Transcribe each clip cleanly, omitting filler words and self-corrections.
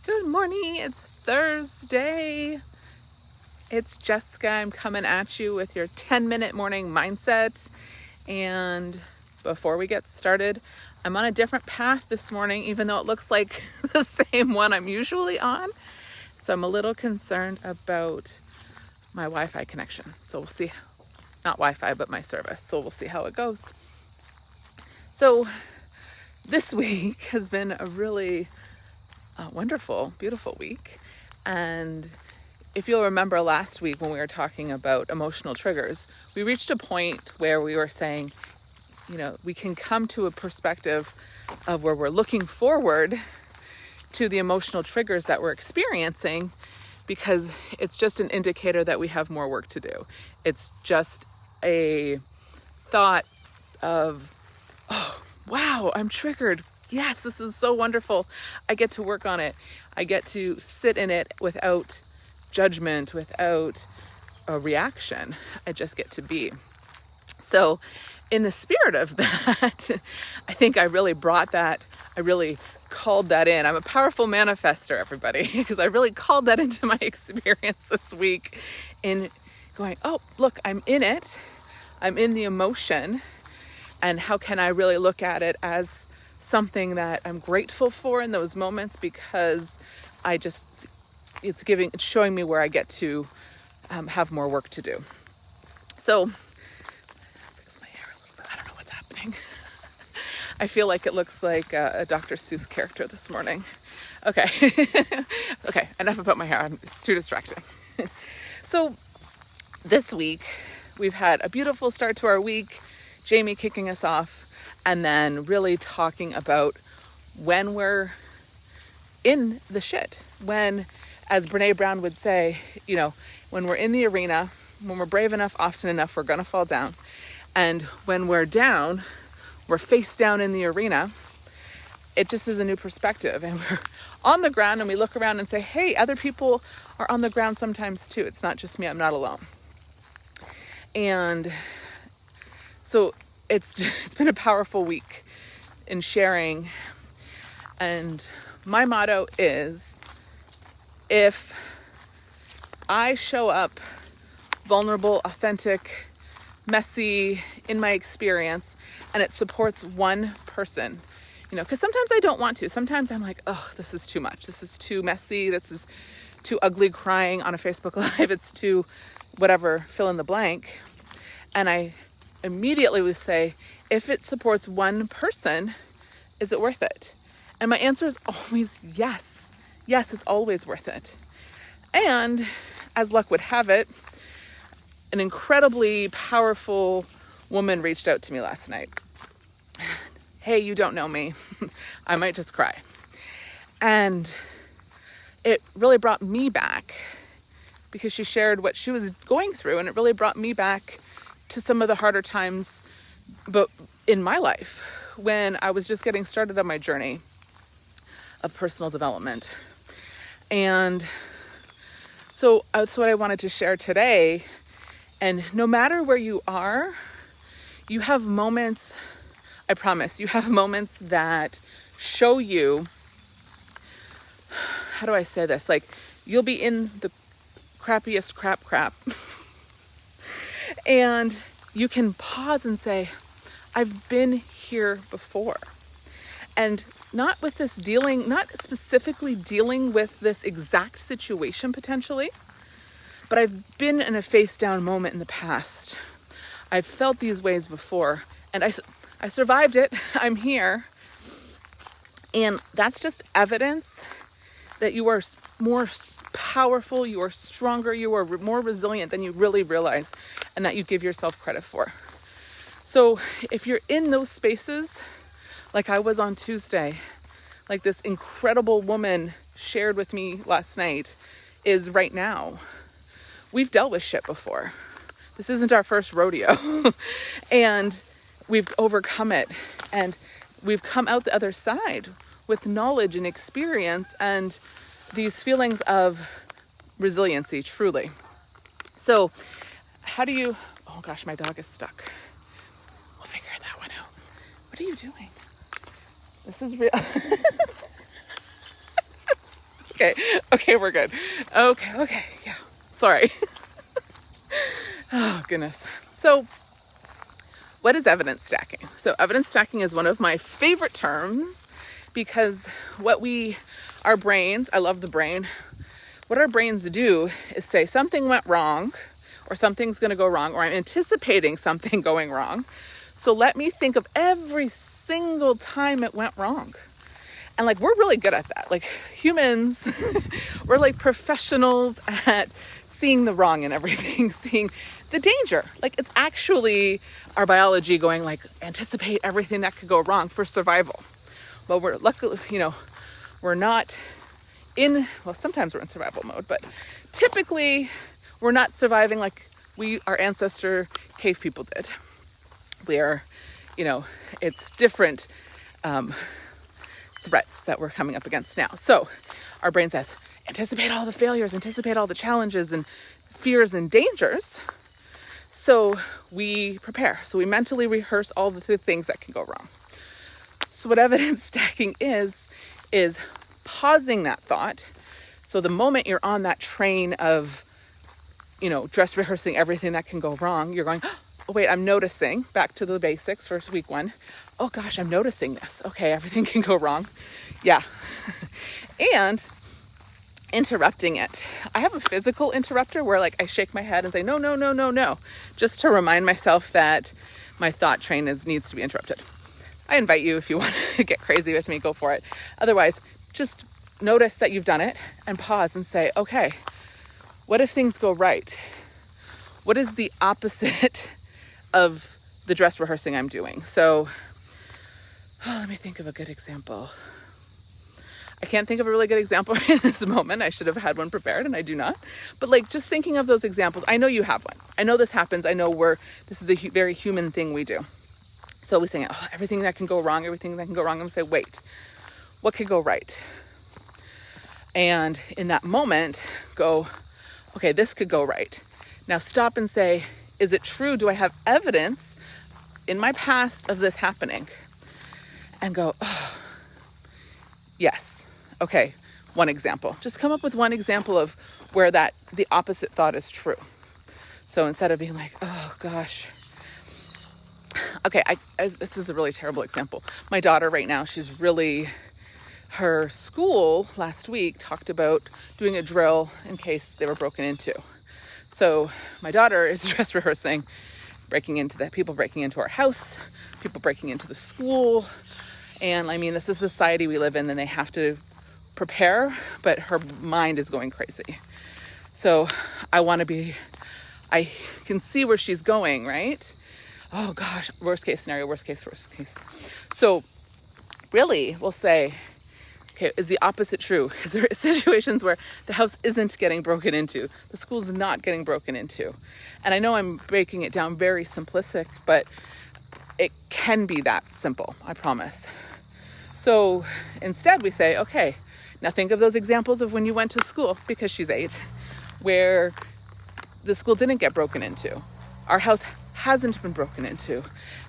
Good morning. It's Thursday. It's Jessica. I'm coming at you with your 10-minute morning mindset. And before we get started, I'm on a different path this morning, even though it looks like the same one I'm usually on. So I'm a little concerned about my Wi-Fi connection. So we'll see. Not Wi-Fi, but my service. So we'll see how it goes. So this week has been a really wonderful, beautiful week. And if you'll remember last week when we were talking about emotional triggers, we reached a point where we were saying, we can come to a perspective of where we're looking forward to the emotional triggers that we're experiencing, because it's just an indicator that we have more work to do. It's just a thought of, oh, wow, I'm triggered. Yes, this is so wonderful. I get to work on it. I get to sit in it without judgment, without a reaction. I just get to be. So in the spirit of that, I think I really brought that. I really called that in. I'm a powerful manifester, everybody, because I really called that into my experience this week in going, oh, look, I'm in it. I'm in the emotion. And how can I really look at it as something that I'm grateful for in those moments, because it's showing me where I get to have more work to do. So fix my hair a little bit. I don't know what's happening. I feel like it looks like a Dr. Seuss character this morning. Okay. Okay, enough about my hair. It's too distracting. So this week we've had a beautiful start to our week. Jamie kicking us off, and then really talking about when we're in the shit. When, as Brene Brown would say, when we're in the arena, when we're brave enough, often enough, we're going to fall down. And when we're down, we're face down in the arena. It just is a new perspective. And we're on the ground and we look around and say, hey, other people are on the ground sometimes too. It's not just me. I'm not alone. And so it's been a powerful week in sharing. And my motto is, if I show up vulnerable, authentic, messy in my experience, and it supports one person, because sometimes I don't want to. Sometimes I'm like, oh, this is too much. This is too messy. This is too ugly crying on a Facebook Live. It's too whatever, fill in the blank. And I immediately would say, if it supports one person, is it worth it? And my answer is always yes. Yes, it's always worth it. And as luck would have it, an incredibly powerful woman reached out to me last night. Hey, you don't know me. I might just cry. And it really brought me back, because she shared what she was going through, and it really brought me back to some of the harder times but in my life, when I was just getting started on my journey of personal development. And so that's what I wanted to share today. And no matter where you are, you have moments, I promise, you have moments that show you, how do I say this? Like, you'll be in the crappiest crap. And you can pause and say, I've been here before. And not specifically dealing with this exact situation potentially, but I've been in a face down moment in the past. I've felt these ways before, and I survived it. I'm here. And that's just evidence that you are more powerful, you are stronger, you are more resilient than you really realize, and that you give yourself credit for. So if you're in those spaces, like I was on Tuesday, like this incredible woman shared with me last night, is right now. We've dealt with shit before. This isn't our first rodeo. And we've overcome it. And we've come out the other side with knowledge and experience and these feelings of resiliency, truly. So oh gosh, my dog is stuck. We'll figure that one out. What are you doing? This is real. Okay, we're good. Okay, yeah. Sorry. Oh, goodness. So, what is evidence stacking? So, evidence stacking is one of my favorite terms because our brains, I love the brain, what our brains do is say something went wrong, or something's going to go wrong, or I'm anticipating something going wrong. So let me think of every single time it went wrong. And like, we're really good at that. Like humans, we're like professionals at seeing the wrong in everything, seeing the danger. Like it's actually our biology going like, anticipate everything that could go wrong for survival. Well, we're luckily, we're not sometimes we're in survival mode, but typically we're not surviving like our ancestor cave people did. We are, it's different threats that we're coming up against now. So our brain says, anticipate all the failures, anticipate all the challenges and fears and dangers. So we prepare. So we mentally rehearse all the things that can go wrong. So what evidence stacking is pausing that thought. So the moment you're on that train of, dress rehearsing everything that can go wrong, you're going, oh, wait, I'm noticing, back to the basics for week 1. Oh gosh, I'm noticing this. Okay, everything can go wrong. Yeah. And interrupting it. I have a physical interrupter where like I shake my head and say, no, just to remind myself that my thought train needs to be interrupted. I invite you, if you want to get crazy with me, go for it. Otherwise, just notice that you've done it and pause and say, okay, what if things go right? What is the opposite of the dress rehearsing I'm doing? So, let me think of a good example. I can't think of a really good example in this moment. I should have had one prepared and I do not. But like just thinking of those examples, I know you have one. I know this happens. I know this is a very human thing we do. So we say, everything that can go wrong, I'm going to say, wait, what could go right? And in that moment, go, okay, this could go right. Now stop and say, is it true? Do I have evidence in my past of this happening? And go, oh, yes. Okay, one example. Just come up with one example of where the opposite thought is true. So instead of being like, oh gosh. Okay, this is a really terrible example. My daughter right now, her school last week talked about doing a drill in case they were broken into. So my daughter is dress rehearsing, people breaking into our house, people breaking into the school. And I mean, this is the society we live in and they have to prepare, but her mind is going crazy. So I can see where she's going, right? Oh gosh, worst case scenario, worst case. So really we'll say, okay, is the opposite true? Is there situations where the house isn't getting broken into? The school's not getting broken into? And I know I'm breaking it down very simplistic, but it can be that simple, I promise. So instead we say, okay, now think of those examples of when you went to school, because she's 8, where the school didn't get broken into. Our house hasn't been broken into.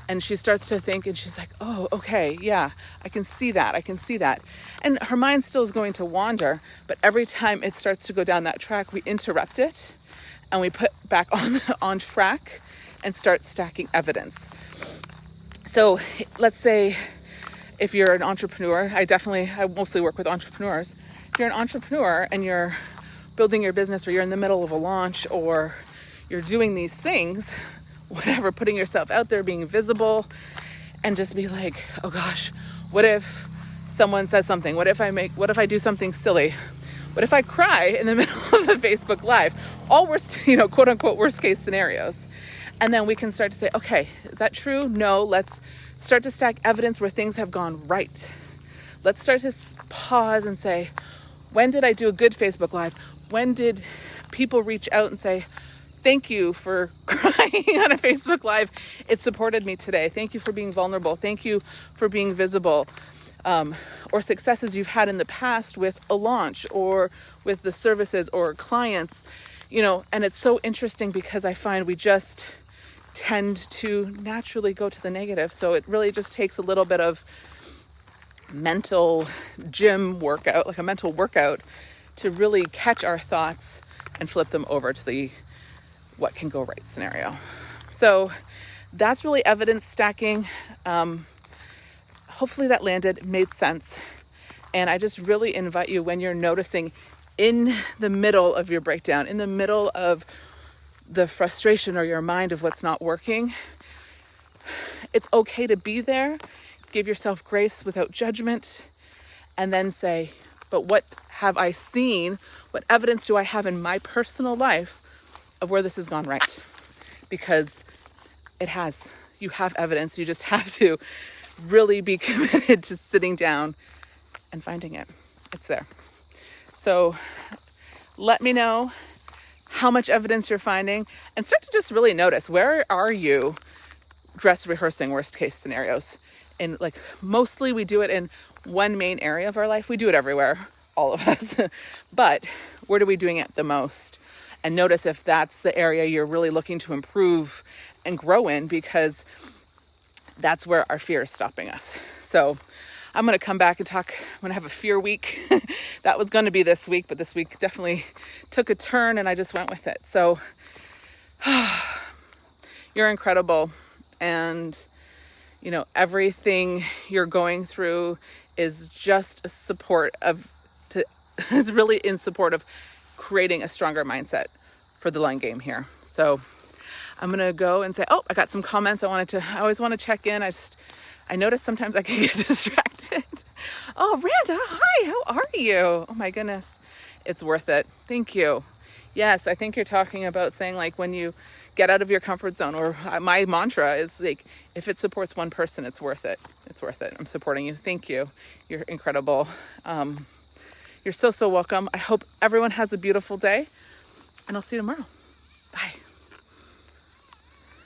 And she starts to think and she's like, oh, okay, yeah, I can see that. And her mind still is going to wander, but every time it starts to go down that track, we interrupt it and we put back on track and start stacking evidence. So let's say if you're an entrepreneur, I mostly work with entrepreneurs. If you're an entrepreneur and you're building your business or you're in the middle of a launch or you're doing these things, whatever, putting yourself out there, being visible, and just be like, oh gosh, what if someone says something? What if I do something silly? What if I cry in the middle of a Facebook Live? All worst, quote unquote, worst case scenarios. And then we can start to say, okay, is that true? No, let's start to stack evidence where things have gone right. Let's start to pause and say, when did I do a good Facebook Live? When did people reach out and say, thank you for crying on a Facebook Live. It supported me today. Thank you for being vulnerable. Thank you for being visible. Or successes you've had in the past with a launch or with the services or clients, and it's so interesting because I find we just tend to naturally go to the negative. So it really just takes a little bit of mental gym workout, like a mental workout, to really catch our thoughts and flip them over to the what can go right scenario. So that's really evidence stacking. Hopefully that landed, made sense. And I just really invite you, when you're noticing in the middle of your breakdown, in the middle of the frustration or your mind of what's not working, it's okay to be there. Give yourself grace without judgment, and then say, but what have I seen? What evidence do I have in my personal life of where this has gone right? Because it has. You have evidence. You just have to really be committed to sitting down and finding it. It's there. So let me know how much evidence you're finding, and start to just really notice, where are you dress rehearsing worst case scenarios? And like, mostly we do it in one main area of our life. We do it everywhere, all of us. But where are we doing it the most? And notice if that's the area you're really looking to improve and grow in, because that's where our fear is stopping us. So I'm going to come back and talk. I'm going to have a fear week. That was going to be this week, but this week definitely took a turn and I just went with it. So you're incredible. And, you know, everything you're going through is just is really in support of creating a stronger mindset for the long game here. So I'm going to go and say, oh, I got some comments. I always want to check in. I notice sometimes I can get distracted. Oh, Randa, hi, how are you? Oh my goodness. It's worth it. Thank you. Yes, I think you're talking about saying, like, when you get out of your comfort zone, or my mantra is like, if it supports one person, it's worth it. It's worth it. I'm supporting you. Thank you. You're incredible. You're so welcome. I hope everyone has a beautiful day, and I'll see you tomorrow.